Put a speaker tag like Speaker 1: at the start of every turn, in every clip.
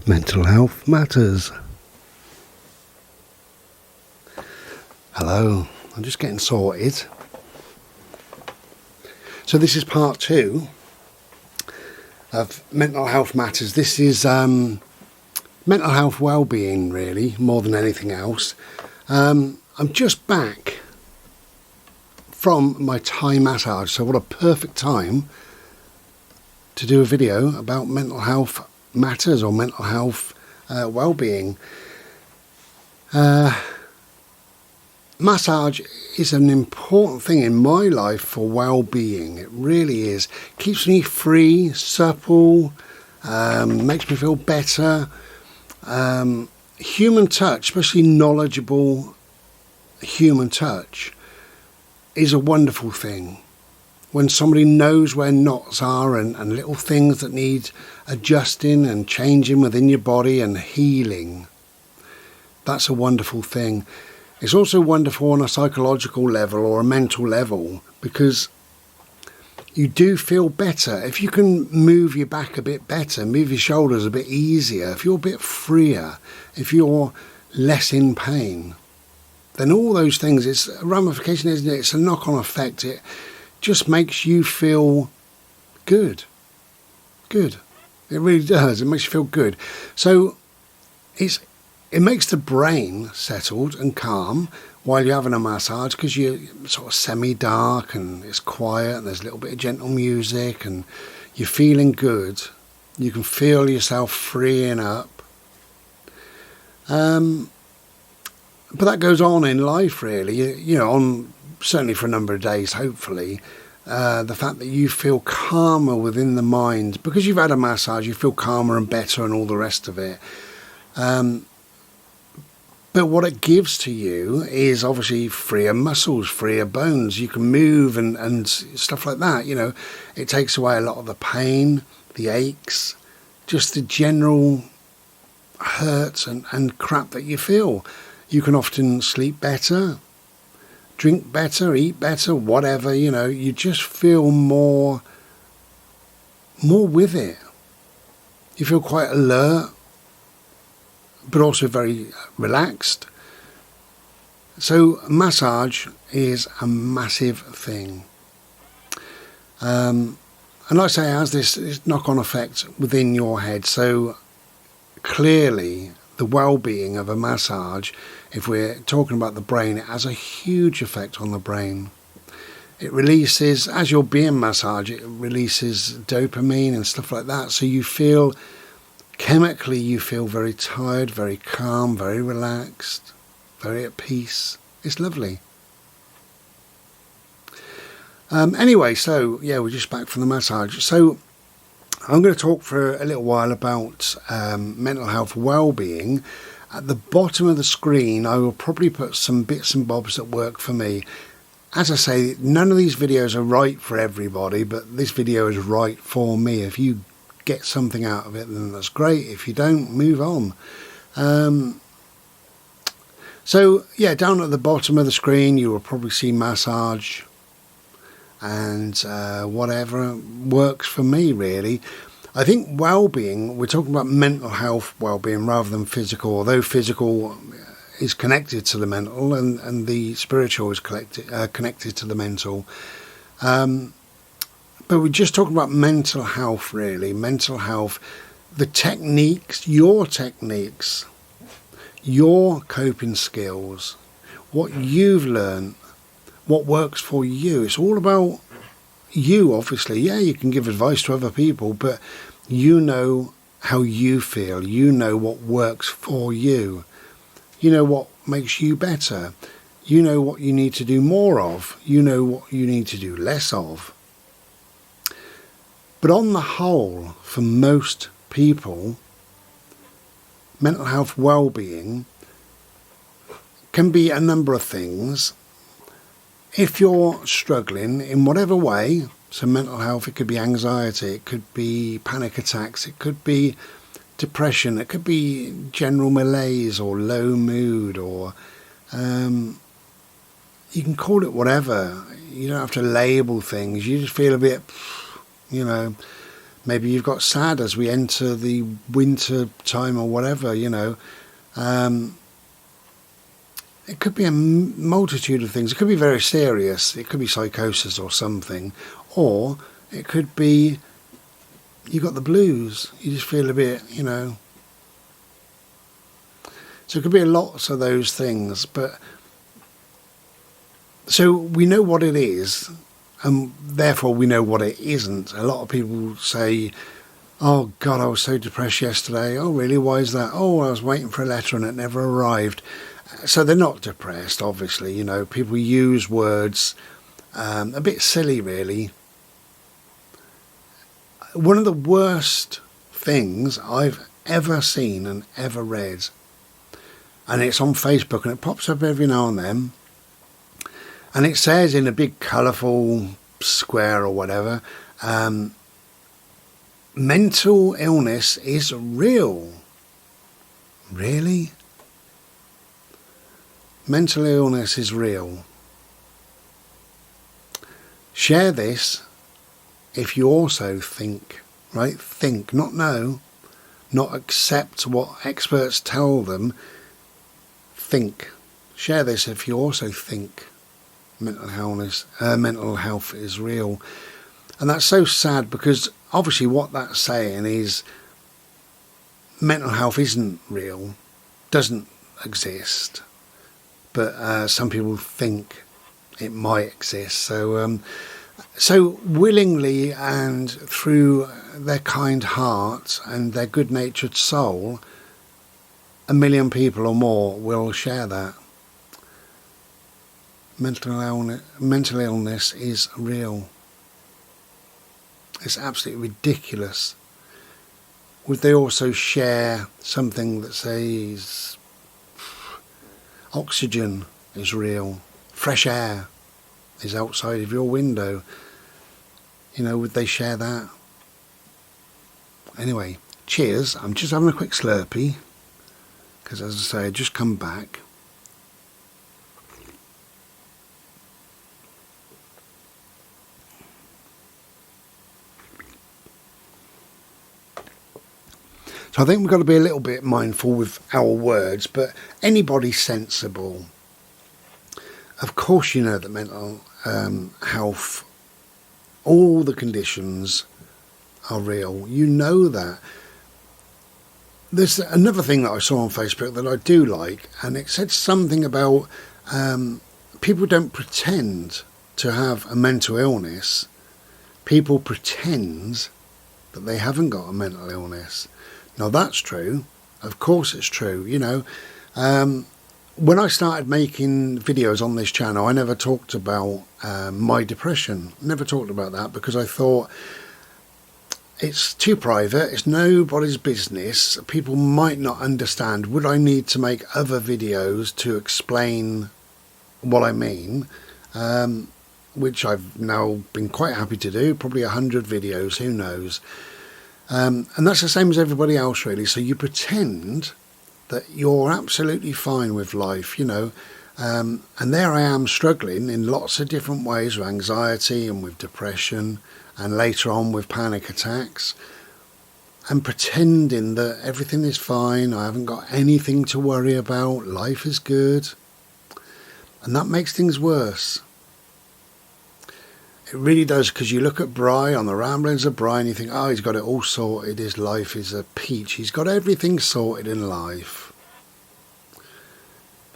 Speaker 1: Mental health matters. Hello, I'm just getting sorted. So this is part 2 of mental health matters. This is mental health well-being, really, more than anything else. I'm just back from my Thai massage, so what a perfect time to do a video about mental health matters or mental health well-being. Massage is an important thing in my life for well-being. It really is. Keeps me free, supple, makes me feel better. Human touch, especially knowledgeable human touch, is a wonderful thing. When somebody knows where knots are and little things that need adjusting and changing within your body and healing, that's a wonderful thing. It's also wonderful on a psychological level or a mental level, because you do feel better. If you can move your back a bit better, move your shoulders a bit easier, if you're a bit freer, if you're less in pain, then all those things, it's a ramification, isn't it? It's a knock-on effect. It just makes you feel good. Good. It really does. It makes you feel good. So it makes the brain settled and calm while you're having a massage, because you're sort of semi-dark and it's quiet and there's a little bit of gentle music and you're feeling good. You can feel yourself freeing up. But that goes on in life, really. You know, certainly for a number of days, hopefully. The fact that you feel calmer within the mind, because you've had a massage, you feel calmer and better and all the rest of it. But what it gives to you is obviously freer muscles, freer bones. You can move and stuff like that. You know, it takes away a lot of the pain, the aches, just the general hurts and crap that you feel. You can often sleep better, drink better, eat better, whatever, you know. You just feel more with it. You feel quite alert, but also very relaxed. So massage is a massive thing. And like I say, it has this knock-on effect within your head. So clearly the well-being of a massage, if we're talking about the brain, it has a huge effect on the brain. It releases, as you're being massaged, it releases dopamine and stuff like that. So you feel, chemically, you feel very tired, very calm, very relaxed, very at peace. It's lovely. Anyway, so yeah, we're just back from the massage. So I'm going to talk for a little while about mental health well-being. At the bottom of the screen, I will probably put some bits and bobs that work for me. As I say, none of these videos are right for everybody, but this video is right for me. If you get something out of it, then that's great. If you don't, move on. So yeah, down at the bottom of the screen, you will probably see massage and whatever works for me, really. I think well-being, we're talking about mental health well-being rather than physical, although physical is connected to the mental and the spiritual is connected to the mental. But we're just talking about mental health, really. Mental health, the techniques, your coping skills, what you've learned, what works for you. It's all about you, obviously. Yeah, you can give advice to other people, but you know how you feel. You know what works for you. You know what makes you better. You know what you need to do more of. You know what you need to do less of. But on the whole, for most people, mental health well-being can be a number of things. If you're struggling in whatever way, so mental health, it could be anxiety, it could be panic attacks, it could be depression, it could be general malaise or low mood, or you can call it whatever. You don't have to label things. You just feel a bit, Maybe you've got sad as we enter the winter time or whatever, you know. It could be a multitude of things. It could be very serious. It could be psychosis or something. Or it could be you got the blues. You just feel a bit, you know. So it could be lots of those things. But so we know what it is, and therefore we know what it isn't. A lot of people say, oh God, I was so depressed yesterday. Oh really, why is that? Oh, I was waiting for a letter and it never arrived. So they're not depressed, obviously. You know, people use words a bit silly, really. One of the worst things I've ever seen and ever read, and it's on Facebook and it pops up every now and then, and it says in a big colourful square or whatever, mental illness is real. Really? Mental illness is real. Share this if you also think, right? Think, not know, not accept what experts tell them. Think. Share this if you also think mental health is real. And that's so sad, because obviously what that's saying is mental health isn't real, doesn't exist. But some people think it might exist. So willingly and through their kind heart and their good-natured soul, 1 million people or more will share that. Mental illness is real. It's absolutely ridiculous. Would they also share something that says oxygen is real, fresh air is outside of your window? You know, would they share that? Anyway, cheers. I'm just having a quick slurpee, because as I say, I just come back. So I think we've got to be a little bit mindful with our words, but anybody sensible, of course you know that mental health, all the conditions are real. You know that. There's another thing that I saw on Facebook that I do like, and it said something about people don't pretend to have a mental illness. People pretend that they haven't got a mental illness. Now that's true. Of course it's true. You know, when I started making videos on this channel, I never talked about my depression. Never talked about that, because I thought it's too private. It's nobody's business. People might not understand. Would I need to make other videos to explain what I mean? Which I've now been quite happy to do. Probably 100 videos, who knows? And that's the same as everybody else, really. So you pretend that you're absolutely fine with life, you know. And there I am struggling in lots of different ways with anxiety and with depression, and later on with panic attacks, and pretending that everything is fine, I haven't got anything to worry about, life is good. And that makes things worse. It really does, because you look at Bry on the Ramblings of Bry and you think, oh, he's got it all sorted, his life is a peach, he's got everything sorted in life.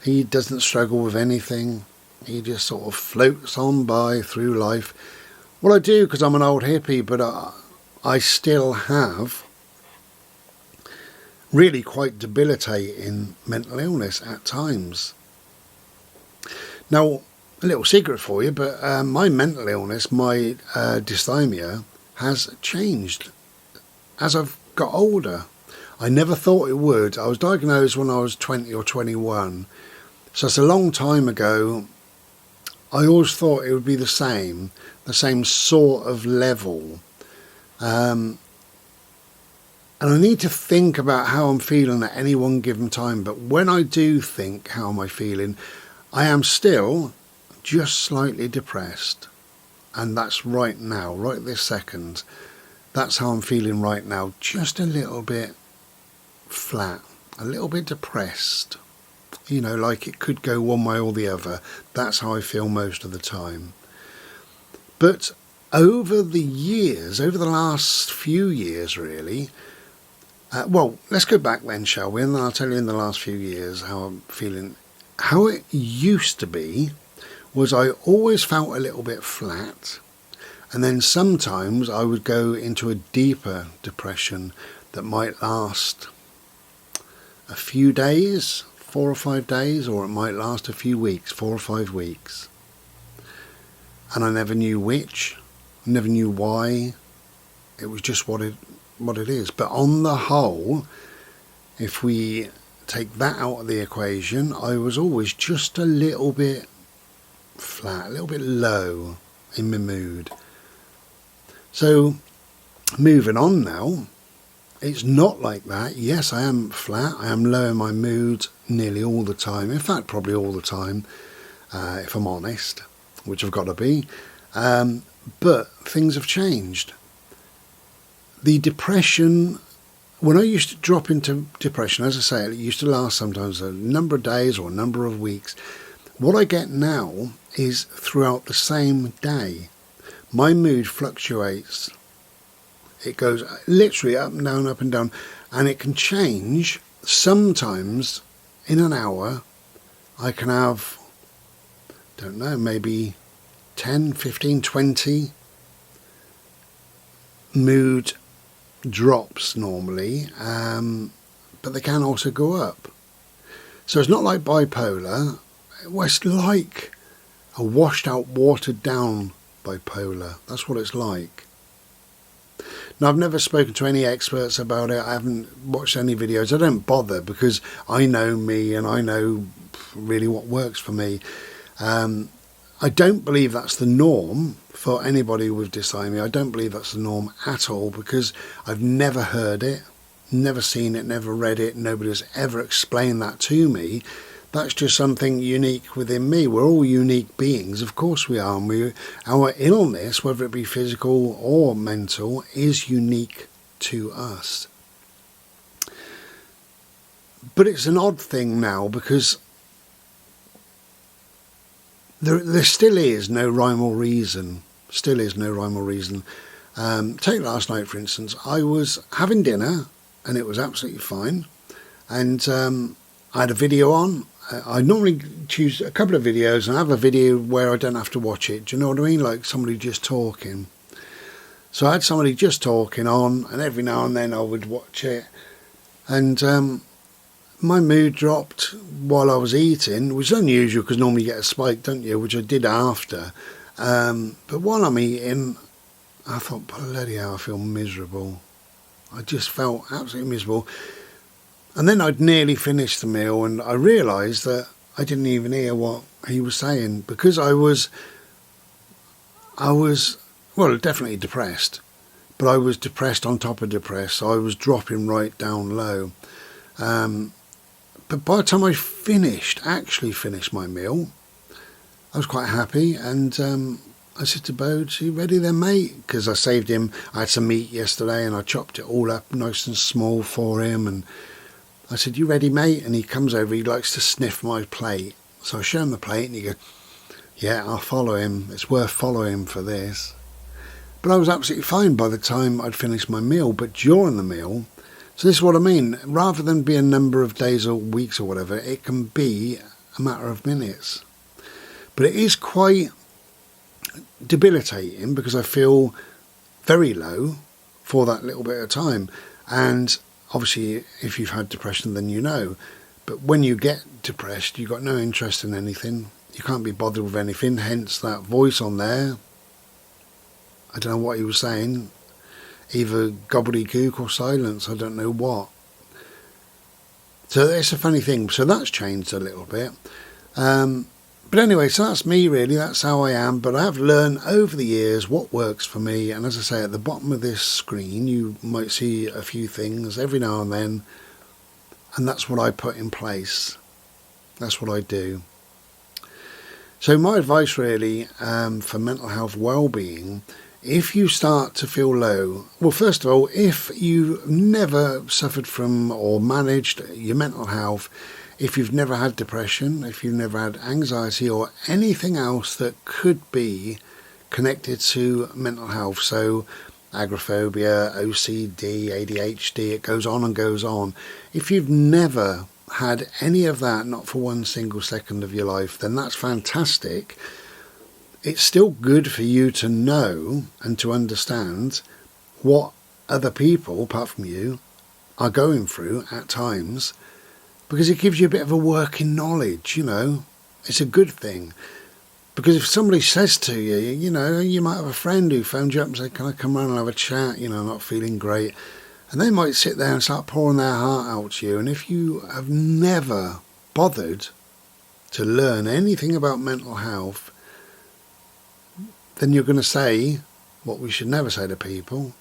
Speaker 1: He doesn't struggle with anything, he just sort of floats on by through life. Well, I do, because I'm an old hippie, but I still have really quite debilitating mental illness at times. Now, a little secret for you, but my mental illness, my dysthymia, has changed as I've got older. I never thought it would. I was diagnosed when I was 20 or 21, so it's a long time ago. I always thought it would be the same sort of level. And I need to think about how I'm feeling at any one given time, but when I do think how am I feeling, I am still just slightly depressed, and that's right now, right this second. That's how I'm feeling right now. Just a little bit flat, a little bit depressed. You know, like it could go one way or the other. That's how I feel most of the time. But over the years, over the last few years really, well, let's go back then, shall we? And then I'll tell you in the last few years how I'm feeling. How it used to be was I always felt a little bit flat. And then sometimes I would go into a deeper depression that might last a few days, 4 or 5 days, or it might last a few weeks, 4 or 5 weeks. And I never knew which, never knew why. It was just what it is. But on the whole, if we take that out of the equation, I was always just a little bit flat, a little bit low in my mood. So moving on now, it's not like that. Yes, I am flat. I am low in my mood nearly all the time. In fact, probably all the time, if I'm honest, which I've got to be. But things have changed. The depression, when I used to drop into depression, as I say, it used to last sometimes a number of days or a number of weeks. What I get now is throughout the same day. My mood fluctuates. It goes literally up and down, and it can change. Sometimes in an hour, I can have, don't know, maybe 10, 15, 20 mood drops normally, but they can also go up. So it's not like bipolar. It's like a washed out, watered down bipolar. That's what it's like. Now, I've never spoken to any experts about it. I haven't watched any videos. I don't bother because I know me and I know really what works for me. I don't believe that's the norm for anybody with dysthymia. I don't believe that's the norm at all because I've never heard it, never seen it, never read it. Nobody's ever explained that to me. That's just something unique within me. We're all unique beings, of course we are. And our illness, whether it be physical or mental, is unique to us. But it's an odd thing now because there still is no rhyme or reason. Take last night, for instance. I was having dinner and it was absolutely fine. And I had a video on. I normally choose a couple of videos and have a video where I don't have to watch it. Do you know what I mean? Like somebody just talking. So I had somebody just talking on, and every now and then I would watch it. And my mood dropped while I was eating, which is unusual because normally you get a spike, don't you? Which I did after. But while I'm eating, I thought, bloody hell, I feel miserable. I just felt absolutely miserable. And then I'd nearly finished the meal and I realised that I didn't even hear what he was saying because I was well, definitely depressed, but I was depressed on top of depressed, so I was dropping right down low. But by the time I actually finished my meal, I was quite happy and I said to Bode, "You ready then, mate?" Because I saved him. I had some meat yesterday and I chopped it all up nice and small for him, and I said, "You ready, mate?" And he comes over, he likes to sniff my plate. So I show him the plate and he goes, "Yeah, I'll follow him. It's worth following him for this." But I was absolutely fine by the time I'd finished my meal. But during the meal, so this is what I mean, rather than be a number of days or weeks or whatever, it can be a matter of minutes. But it is quite debilitating because I feel very low for that little bit of time. And obviously, if you've had depression, then you know. But when you get depressed, you've got no interest in anything. You can't be bothered with anything. Hence that voice on there. I don't know what he was saying. Either gobbledygook or silence. I don't know what. So it's a funny thing. So that's changed a little bit. But anyway, so that's me really. That's how I am. But I have learned over the years what works for me. And as I say, at the bottom of this screen, you might see a few things every now and then. And that's what I put in place. That's what I do. So my advice really for mental health well-being, if you start to feel low, well, first of all, if you never suffered from or managed your mental health, if you've never had depression, if you've never had anxiety or anything else that could be connected to mental health, so agoraphobia, OCD, ADHD, it goes on and goes on. If you've never had any of that, not for one single second of your life, then that's fantastic. It's still good for you to know and to understand what other people, apart from you, are going through at times, because it gives you a bit of a working knowledge, It's a good thing. Because if somebody says to you, you might have a friend who phoned you up and said, can I come round and have a chat, not feeling great. And they might sit there and start pouring their heart out to you. And if you have never bothered to learn anything about mental health, then you're going to say what we should never say to people.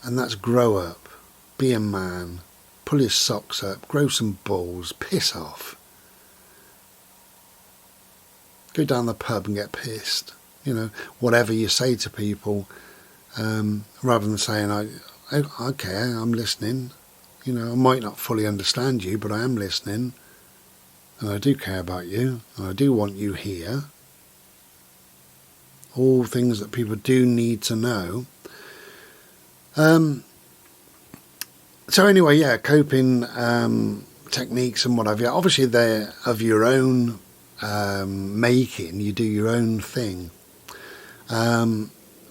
Speaker 1: And that's grow up, be a man, pull your socks up, grow some balls, piss off. Go down the pub and get pissed. Whatever you say to people, rather than saying, okay, I'm listening. I might not fully understand you, but I am listening. And I do care about you. And I do want you here. All things that people do need to know. So anyway, yeah, coping techniques and what have you. Obviously, they're of your own making. You do your own thing.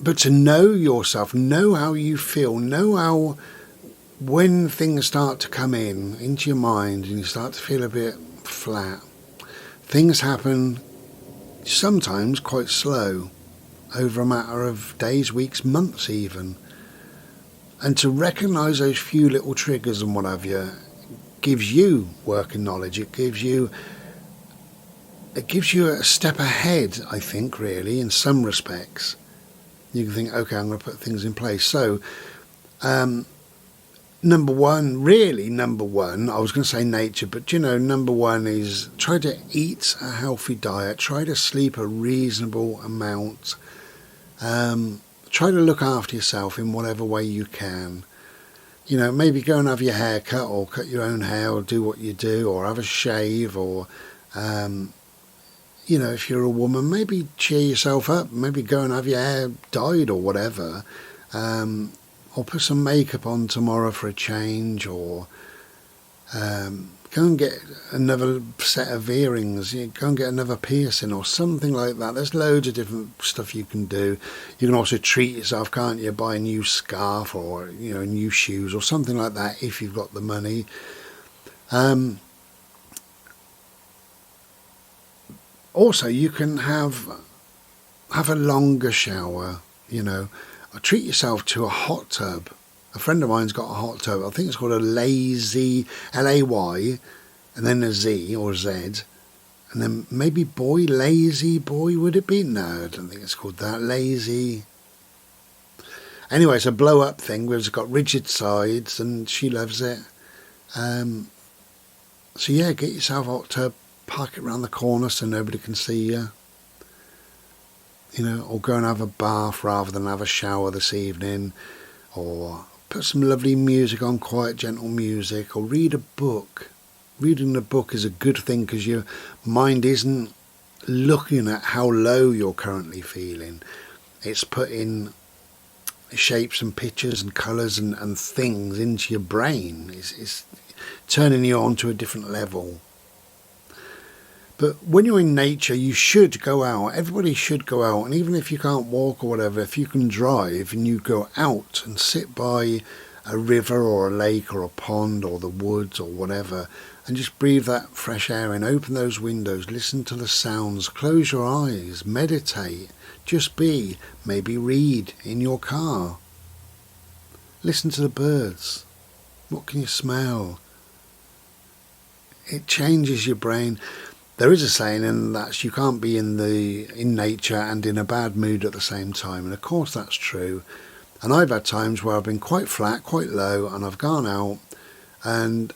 Speaker 1: But to know yourself, know how you feel, know how when things start to come into your mind and you start to feel a bit flat, things happen sometimes quite slow, over a matter of days, weeks, months even. And to recognise those few little triggers and what have you gives you working knowledge. It gives you a step ahead, I think, really, in some respects. You can think, okay, I'm going to put things in place. So, number one, I was going to say nature, but number one is try to eat a healthy diet, try to sleep a reasonable amount, try to look after yourself in whatever way you can. Maybe go and have your hair cut or cut your own hair or do what you do or have a shave or, if you're a woman, maybe cheer yourself up, maybe go and have your hair dyed or whatever, or put some makeup on tomorrow for a change, or go and get another set of earrings, go and get another piercing or something like that. There's loads of different stuff you can do. You can also treat yourself, can't you, buy a new scarf or new shoes or something like that if you've got the money. Also, you can have a longer shower, or treat yourself to a hot tub. A friend of mine's got a hot tub. I think it's called a lazy, L-A-Y, and then a Z or Z, and then maybe lazy boy, would it be? No, I don't think it's called that. Lazy. Anyway, it's a blow-up thing where it's got rigid sides, and she loves it. So yeah, get yourself a hot tub, park it around the corner so nobody can see you. Or go and have a bath rather than have a shower this evening, or put some lovely music on, quiet, gentle music, or read a book. Reading a book is a good thing because your mind isn't looking at how low you're currently feeling. It's putting shapes and pictures and colours and things into your brain. It's turning you on to a different level. But when you're in nature, you should go out. Everybody should go out. And even if you can't walk or whatever, if you can drive and you go out and sit by a river or a lake or a pond or the woods or whatever, and just breathe that fresh air in, open those windows, listen to the sounds, close your eyes, meditate, just be, maybe read in your car. Listen to the birds. What can you smell? It changes your brain. There is a saying, and that's you can't be in nature and in a bad mood at the same time. And of course that's true. And I've had times where I've been quite flat, quite low, and I've gone out and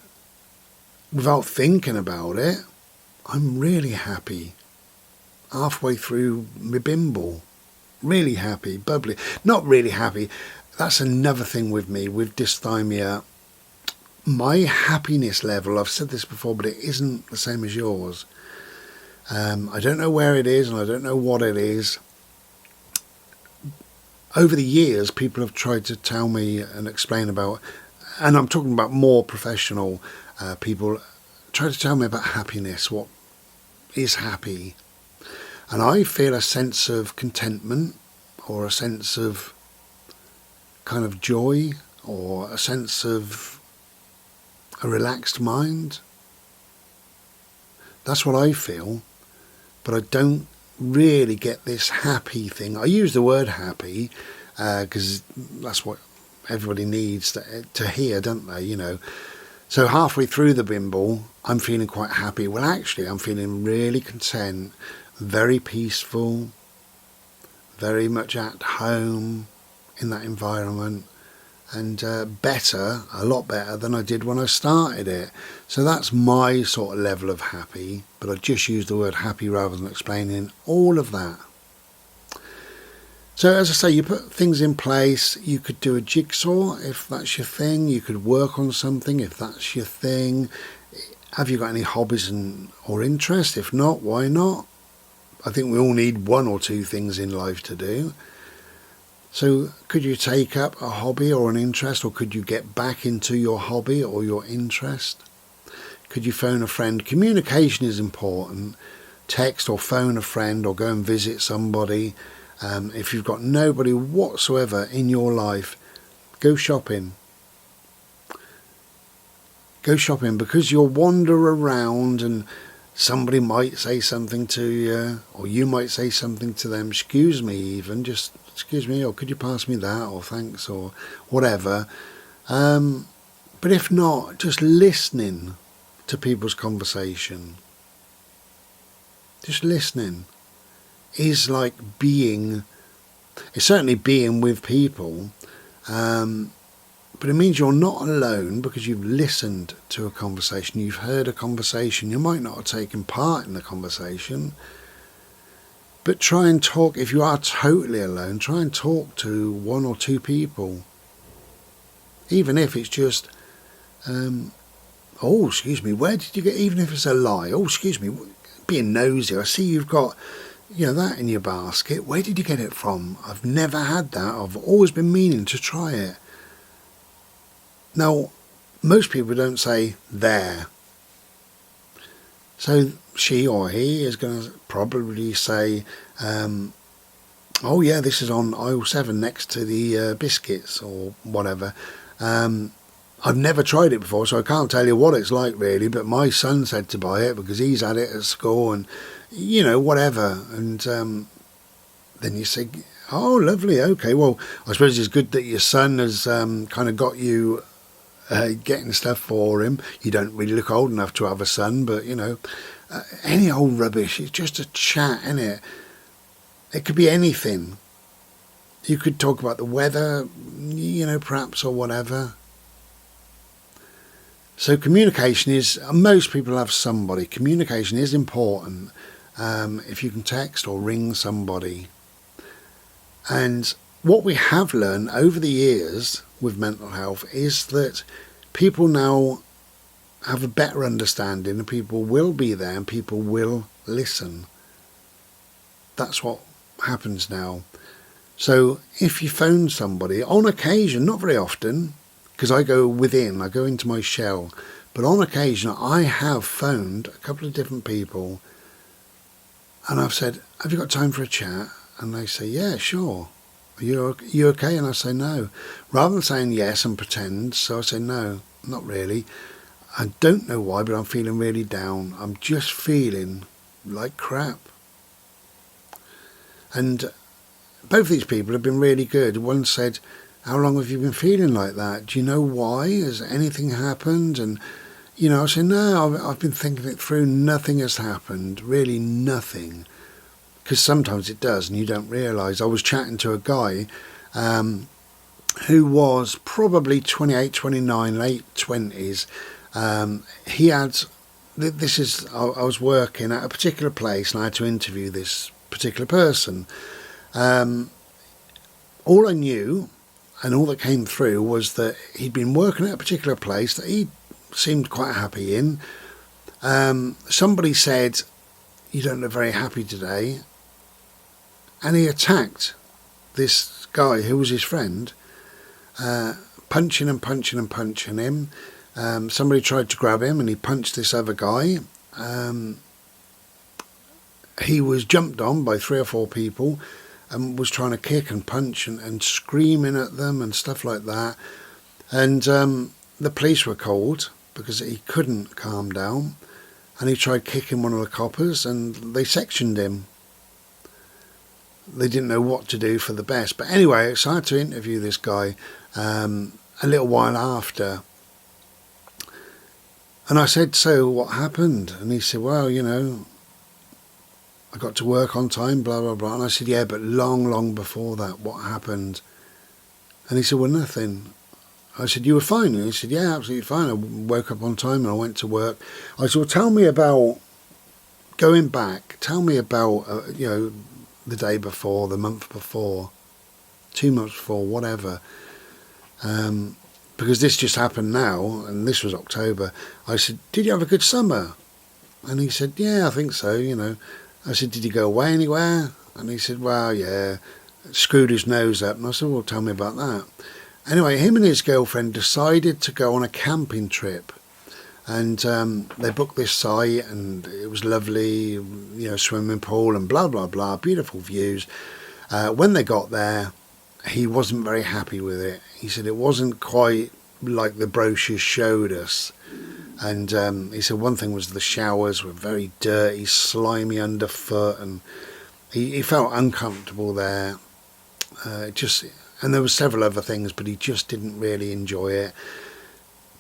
Speaker 1: without thinking about it, I'm really happy. halfway through my bimble. Really happy, bubbly. Not really happy. That's another thing with me, with dysthymia. My happiness level, I've said this before, but it isn't the same as yours. I don't know where it is and I don't know what it is. Over the years, people have tried to tell me and explain about, and I'm talking about more professional people, try to tell me about happiness, what is happy. And I feel a sense of contentment, or a sense of kind of joy, or a sense of a relaxed mind. That's what I feel, but I don't really get this happy thing. I use the word happy because that's what everybody needs to hear, don't they? You know. So halfway through the bimble, I'm feeling quite happy. Well, actually, I'm feeling really content, very peaceful, very much at home in that environment, and a lot better than I did when I started it. So that's my sort of level of happy, but I just use the word happy rather than explaining all of that. So as I say, you put things in place. You could do a jigsaw if that's your thing. You could work on something if that's your thing. Have you got any hobbies or interests? If not, why not? I think we all need one or two things in life to do. So could you take up a hobby or an interest, or could you get back into your hobby or your interest? Could you phone a friend? Communication is important. Text or phone a friend, or go and visit somebody. If you've got nobody whatsoever in your life, go shopping. Go shopping, because you'll wander around and somebody might say something to you, or you might say something to them. Excuse me, even just excuse me, or could you pass me that, or thanks, or whatever. But if not, just listening to people's conversation. Just listening is like it's certainly being with people, but it means you're not alone, because you've listened to a conversation, you've heard a conversation. You might not have taken part in the conversation, but try and talk. If you are totally alone, try and talk to one or two people, even if it's just oh, excuse me, where did you get, even if it's a lie, oh, excuse me, being nosy, I see you've got that in your basket. Where did you get it from? I've never had that. I've always been meaning to try it. Now, most people don't say there. So she or he is going to probably say, oh yeah, this is on aisle 7 next to the biscuits or whatever. I've never tried it before, so I can't tell you what it's like really, but my son said to buy it because he's had it at school and, whatever. And then you say, oh, lovely, okay, well, I suppose it's good that your son has kind of got you getting stuff for him. You don't really look old enough to have a son, but, any old rubbish. It's just a chat, isn't it? It could be anything. You could talk about the weather, perhaps, or whatever. So communication is, most people have somebody. Communication is important. If you can text or ring somebody. And what we have learned over the years with mental health is that people now have a better understanding, and people will be there and people will listen. That's what happens now. So if you phone somebody, on occasion, not very often, because I go into my shell, but on occasion I have phoned a couple of different people and I've said, have you got time for a chat? And they say, yeah, sure. Are you okay? And I say, no. Rather than saying yes and pretend, so I say, no, not really. I don't know why, but I'm feeling really down. I'm just feeling like crap. And both these people have been really good. One said, how long have you been feeling like that? Do you know why? Has anything happened? And, I said, no, I've been thinking it through. Nothing has happened, really nothing. Because sometimes it does and you don't realise. I was chatting to a guy who was probably 28, 29, late 20s. He had this is, I was working at a particular place and I had to interview this particular person. All I knew and all that came through was that he'd been working at a particular place that he seemed quite happy in. Somebody said, "You don't look very happy today," and he attacked this guy who was his friend, punching and punching and punching him. Somebody tried to grab him and he punched this other guy. He was jumped on by 3 or 4 people and was trying to kick and punch and screaming at them and stuff like that. And the police were called because he couldn't calm down, and he tried kicking one of the coppers and they sectioned him. They didn't know what to do for the best. But anyway, so I had to interview this guy a little while after. And I said, "So what happened?" And he said, "Well, I got to work on time, blah, blah, blah." And I said, "Yeah, but long, long before that, what happened?" And he said, "Well, nothing." I said, "You were fine?" And he said, "Yeah, absolutely fine. I woke up on time and I went to work." I said, "Well, tell me about going back. Tell me about, the day before, the month before, 2 months before, whatever. Because this just happened now, and this was October." I said, "Did you have a good summer?" And he said, "Yeah, I think so, I said, "Did you go away anywhere?" And he said, "Well, yeah," screwed his nose up. And I said, "Well, tell me about that." Anyway, him and his girlfriend decided to go on a camping trip. And they booked this site, and it was lovely, swimming pool and blah, blah, blah, beautiful views. When they got there, he wasn't very happy with it. He said it wasn't quite like the brochures showed us. And he said one thing was the showers were very dirty, slimy underfoot, and he felt uncomfortable there. And there were several other things, but he just didn't really enjoy it.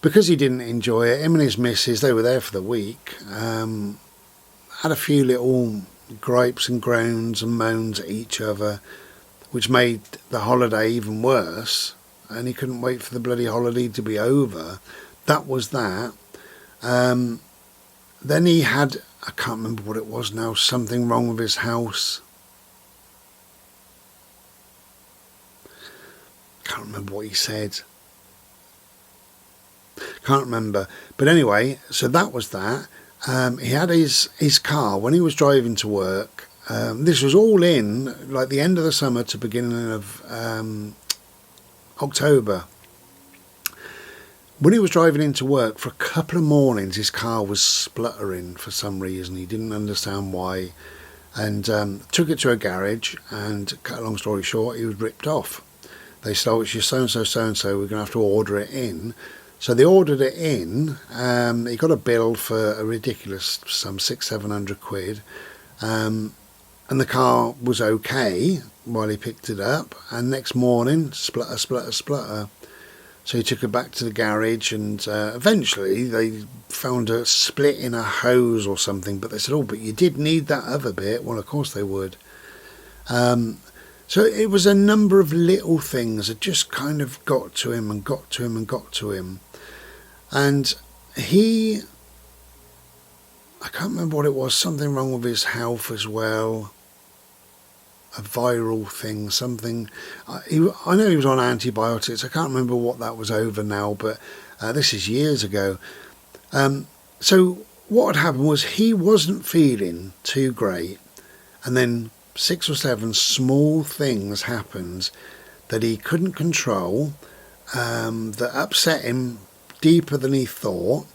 Speaker 1: Because he didn't enjoy it, him and his missus, they were there for the week, had a few little gripes and groans and moans at each other, which made the holiday even worse, and he couldn't wait for the bloody holiday to be over. That was that. Then he had, I can't remember what it was now, something wrong with his house. Can't remember what he said. Can't remember. But anyway, so that was that. He had his car when he was driving to work. This was all in like the end of the summer to beginning of October. When he was driving into work, for a couple of mornings his car was spluttering for some reason. He didn't understand why, and took it to a garage, and cut a long story short, he was ripped off. They said, "Oh, it's your so-and-so, we're going to have to order it in." So they ordered it in. He got a bill for a ridiculous some £600-700, and the car was okay while he picked it up. And next morning, splutter, splutter, splutter. So he took it back to the garage, and eventually they found a split in a hose or something. But they said, "Oh, but you did need that other bit." Well, of course they would. So it was a number of little things that just kind of got to him and got to him and got to him. And I can't remember what it was, something wrong with his health as well, a viral thing, something. I know he was on antibiotics. I can't remember what that was over now, but this is years ago. So what had happened was he wasn't feeling too great, and then 6 or 7 small things happened that he couldn't control, that upset him deeper than he thought,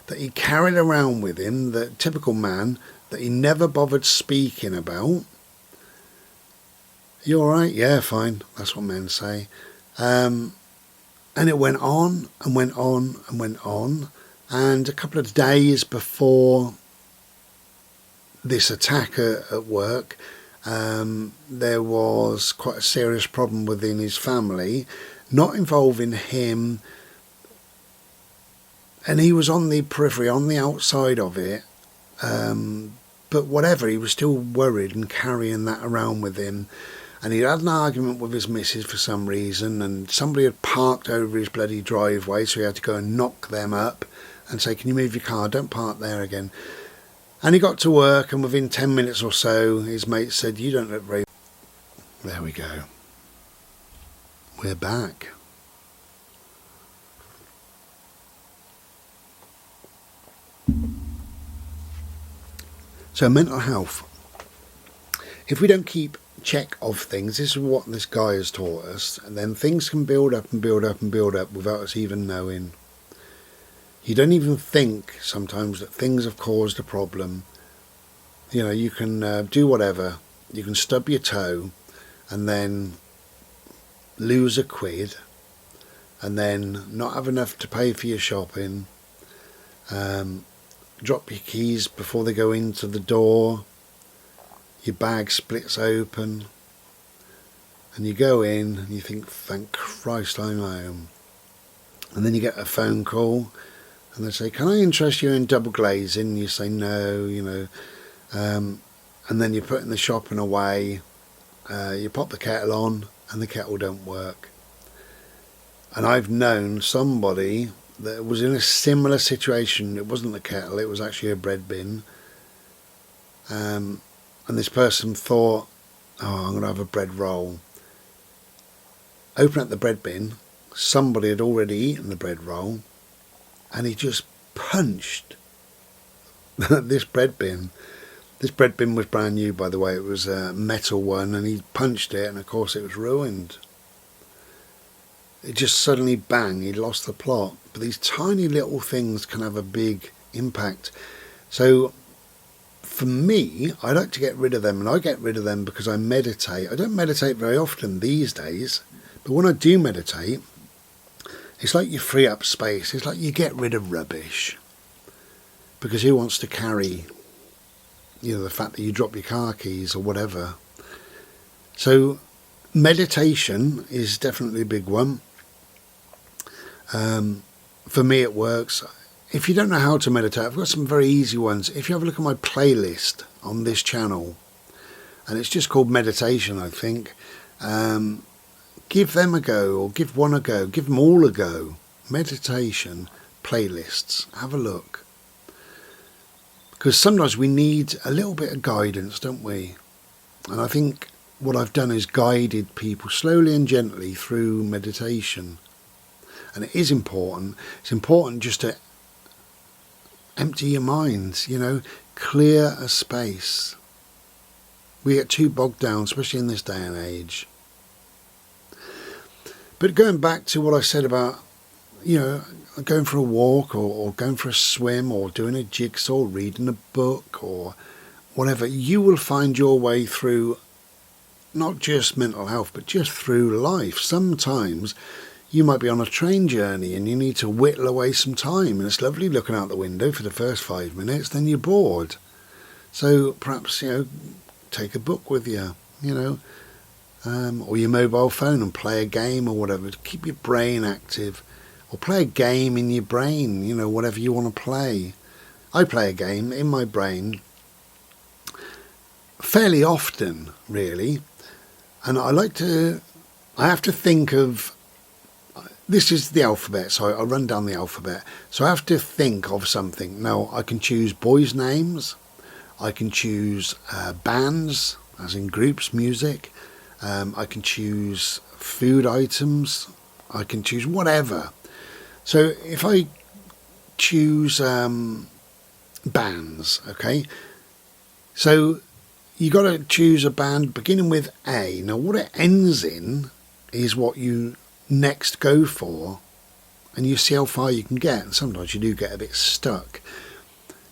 Speaker 1: that he carried around with him, the typical man, that he never bothered speaking about. "You all right?" "Yeah, fine." That's what men say. And it went on and went on and went on. And a couple of days before this attack at work, there was quite a serious problem within his family, not involving him, and he was on the periphery, on the outside of it, but whatever, he was still worried and carrying that around with him. And he had an argument with his missus for some reason, and somebody had parked over his bloody driveway, so he had to go and knock them up and say, can you move your car? Don't park there again. And he got to work, and within 10 minutes or so, his mate said, you don't look very... There we go. We're back. So mental health. If we don't keep check of things, this is what this guy has taught us, and then things can build up and build up and build up without us even knowing. You don't even think sometimes that things have caused a problem. You know, you can do whatever. You can stub your toe and then lose a quid and then not have enough to pay for your shopping. Drop your keys before they go into the door. Your bag splits open and you go in and you think, thank Christ I'm home. And then you get a phone call and they say, can I interest you in double glazing? And you say no, you know, and then you're putting the shopping away, you pop the kettle on and the kettle don't work. And I've known somebody that was in a similar situation. It wasn't the kettle, it was actually a bread bin. And this person thought, oh, I'm going to have a bread roll. Open up the bread bin, somebody had already eaten the bread roll, and he just punched this bread bin. This bread bin was brand new, by the way. It was a metal one, and he punched it, and of course it was ruined. It just suddenly, bang, he lost the plot. But these tiny little things can have a big impact. So for me, I like to get rid of them, and I get rid of them because I meditate. I don't meditate very often these days, but when I do meditate, it's like you free up space. It's like you get rid of rubbish. Because who wants to carry, you know, the fact that you drop your car keys or whatever. So meditation is definitely a big one. For me it works. If you don't know how to meditate, I've got some very easy ones. If you have a look at my playlist on this channel, and it's just called meditation, I think, give them a go, or give one a go, give them all a go. Meditation playlists, have a look. Because sometimes we need a little bit of guidance, don't we? And I think what I've done is guided people slowly and gently through meditation. And it is important. It's important just to empty your mind, you know, clear a space. We get too bogged down, especially in this day and age. But going back to what I said about, you know, going for a walk or going for a swim or doing a jigsaw, reading a book or whatever, you will find your way through not just mental health, but just through life. Sometimes you might be on a train journey and you need to whittle away some time, and it's lovely looking out the window for the first 5 minutes, then you're bored. So perhaps, you know, take a book with you, you know, or your mobile phone and play a game or whatever to keep your brain active, or play a game in your brain, you know, whatever you want to play. I play a game in my brain fairly often, really, and I have to think of, this is the alphabet, so I run down the alphabet, so I have to think of something. Now I can choose boys' names, I can choose bands, as in groups, music, I can choose food items, I can choose whatever. So if I choose bands, okay, so you got to choose a band beginning with A. Now what it ends in is what you next go for, and you see how far you can get, and sometimes you do get a bit stuck.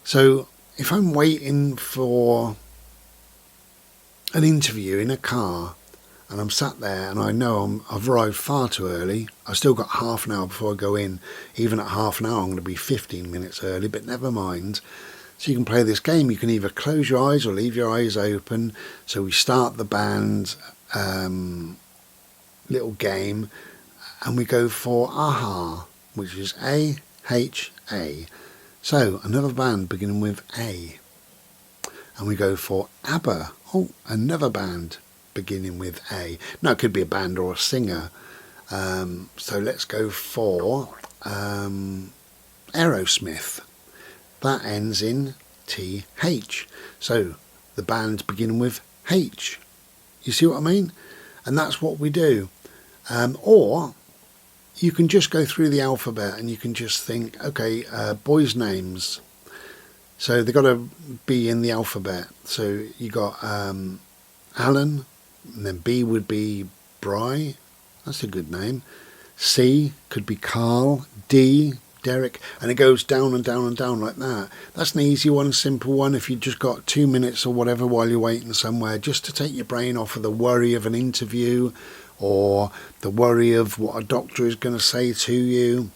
Speaker 1: So if I'm waiting for an interview in a car and I'm sat there and I know I've arrived far too early, I've still got half an hour before I go in, even at half an hour I'm going to be 15 minutes early, but never mind. So you can play this game. You can either close your eyes or leave your eyes open. So we start the band little game, and we go for AHA, which is A-H-A. So another band beginning with A. And we go for ABBA. Oh, another band beginning with A. Now it could be a band or a singer. So let's go for Aerosmith. That ends in TH. So the bands begin with H. You see what I mean? And that's what we do. Or you can just go through the alphabet and you can just think, okay, boys' names. So they've got to be in the alphabet. So you got Alan, and then B would be Bry. That's a good name. C could be Carl. D, Derek. And it goes down and down and down like that. That's an easy one, a simple one. If you've just got 2 minutes or whatever while you're waiting somewhere, just to take your brain off of the worry of an interview or the worry of what a doctor is going to say to you.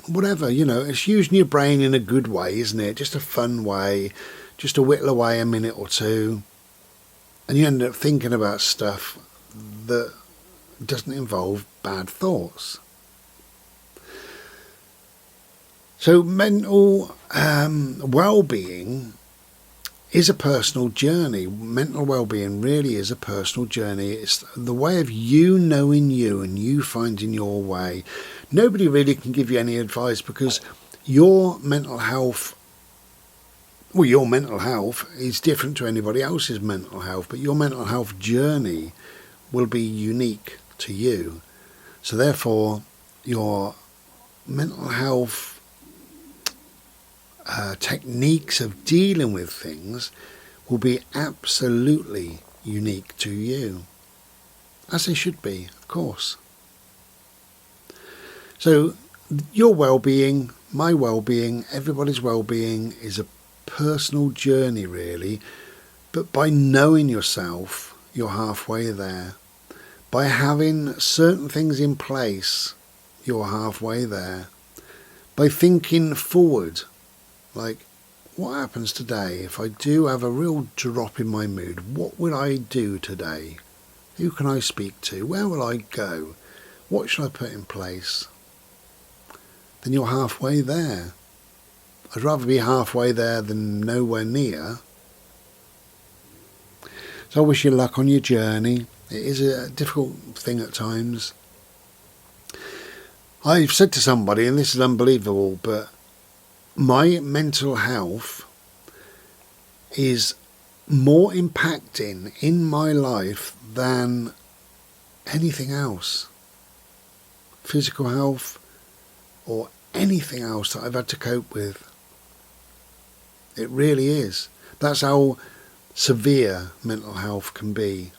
Speaker 1: Whatever, it's using your brain in a good way, isn't it? Just a fun way, just to whittle away a minute or two. And you end up thinking about stuff that doesn't involve bad thoughts. So mental well-being is a personal journey. Mental well-being really is a personal journey. It's the way of you knowing you and you finding your way. Nobody really can give you any advice because your mental health is different to anybody else's mental health, but your mental health journey will be unique to you. So therefore, your mental health techniques of dealing with things will be absolutely unique to you, as they should be, of course. So your well-being, my well-being, everybody's well-being is a personal journey really, but by knowing yourself, you're halfway there. By having certain things in place, you're halfway there. By thinking forward, like, what happens today if I do have a real drop in my mood? What will I do today? Who can I speak to? Where will I go? What should I put in place? Then you're halfway there. I'd rather be halfway there than nowhere near. So I wish you luck on your journey. It is a difficult thing at times. I've said to somebody, and this is unbelievable, but my mental health is more impacting in my life than anything else. Physical health or anything else that I've had to cope with. It really is. That's how severe mental health can be.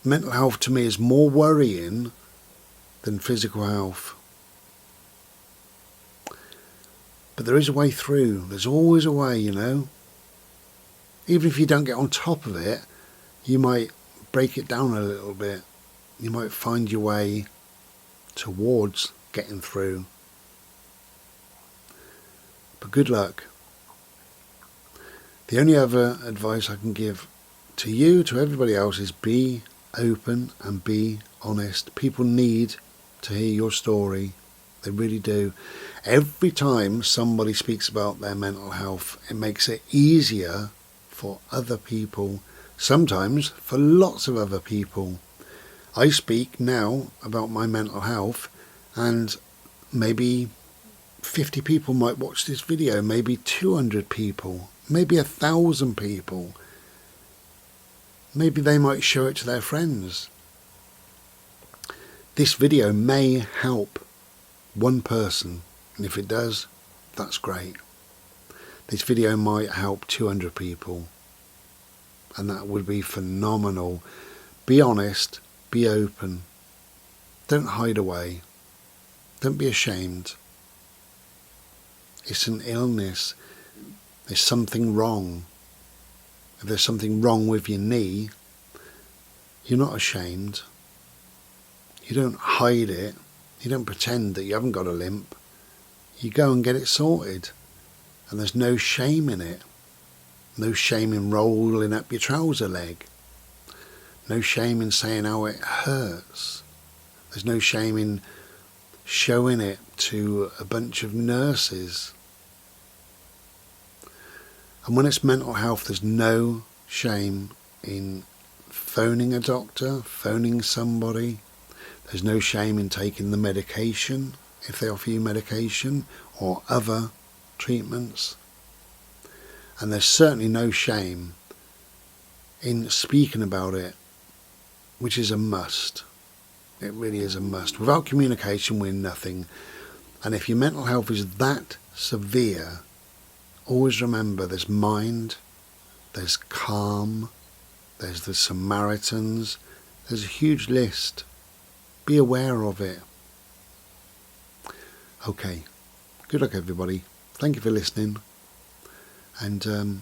Speaker 1: Mental health to me is more worrying than physical health. But there is a way through. There's always a way, Even if you don't get on top of it, you might break it down a little bit. You might find your way towards getting through. But good luck. The only other advice I can give to you, to everybody else, is be open and be honest. People need to hear your story. They really do. Every time somebody speaks about their mental health, it makes it easier for other people, sometimes for lots of other people. I speak now about my mental health and maybe 50 people might watch this video, maybe 200 people, maybe 1,000 people. Maybe they might show it to their friends. This video may help one person, and if it does, that's great. This video might help 200 people, and that would be phenomenal. Be honest, be open. Don't hide away. Don't be ashamed. It's an illness. There's something wrong. If there's something wrong with your knee, you're not ashamed. You don't hide it. You don't pretend that you haven't got a limp. You go and get it sorted. And there's no shame in it. No shame in rolling up your trouser leg. No shame in saying how it hurts. There's no shame in showing it to a bunch of nurses. And when it's mental health, there's no shame in phoning a doctor, phoning somebody. There's no shame in taking the medication. if they offer you medication or other treatments. And there's certainly no shame in speaking about it, which is a must. It really is a must. Without communication, we're nothing. And if your mental health is that severe, always remember there's mind, there's calm, there's the Samaritans, there's a huge list. Be aware of it. Okay, good luck everybody. Thank you for listening. And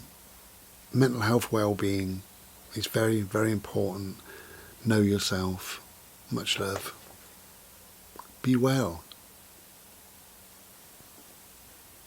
Speaker 1: mental health well-being is very, very important. Know yourself. Much love. Be well.